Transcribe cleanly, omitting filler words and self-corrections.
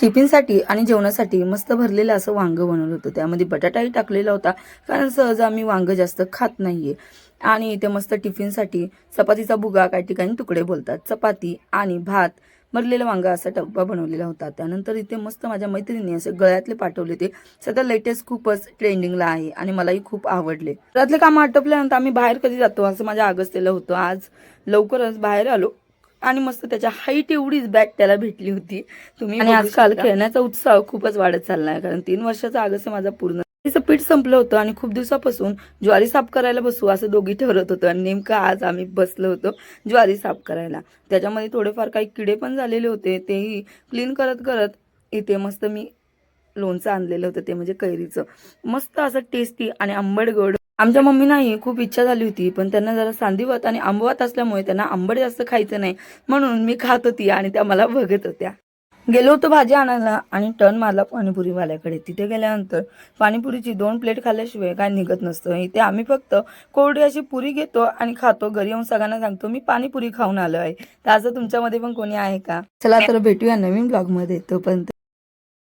टिफिनसाठी आणि जेवणासाठी मस्त भरलेलं असं वांगं बनवलं होतं. त्यामध्ये बटाटाही टाकलेला होता, कारण सहज आम्ही वांगं जास्त खात नाहीये. आणि इथे मस्त टिफिनसाठी चपातीचा भुगा, काही ठिकाणी तुकडे बोलतात, चपाती आणि भात, भरलेलं वांगं असा डब्बा बनवलेला होता. त्यानंतर इथे मस्त माझ्या मैत्रिणीने असे गळ्यातले पाठवले, ते सध्या लेटेस्ट खूपच ट्रेंडिंगला आहे आणि मलाही खूप आवडले. घरातले कामं आटोपल्यानंतर आम्ही बाहेर कधी जातो असं माझ्या अगस्तेला होतं. आज लवकरच बाहेर आलो आणि मस्त त्याच्या हाईट एवढीच बॅग त्याला भेटली होती. तुम्ही आणि आजकाल खेळण्याचा उत्साह खूपच वाढत चाललाय, कारण 3 वर्षाचा अगस्त माझा पूर्ण. तिचं पीठ संपलं होतं आणि खूप दिवसापासून ज्वारी साफ करायला बसू असं दोघी ठरत होतो, आणि नेमकं आज आम्ही बसलो होतो ज्वारी साफ करायला. त्याच्यामध्ये थोडेफार काही किडे पण झालेले होते, तेही क्लीन करत करत इथे मस्त मी लोणचं आणलेलं होतं, ते म्हणजे कैरीचं. मस्त असं टेस्टी आणि आंबट गोड. आमच्या मम्मीनाही खूप इच्छा झाली होती, पण त्यांना जरा सांधिवात आणि आंबवात असल्यामुळे त्यांना आंबट जास्त खायचं नाही, म्हणून मी खात होती आणि त्या मला बघत होत्या. गेलो होतो भाजी आणायला आणि टर्न मारला पाणीपुरीवाल्याकडे. तिथे गेल्यानंतर पाणीपुरीची 2 प्लेट खाल्ल्याशिवाय काय निघत नसतं. इथे आम्ही फक्त कोरडी अशी पुरी घेतो आणि खातो. घरी येऊन सगळ्यांना सांगतो मी पाणीपुरी खाऊन आलो आहे. तर असं तुमच्यामध्ये पण कोणी आहे का? चला तर भेटूया नवीन ब्लॉगमध्ये. तोपर्यंत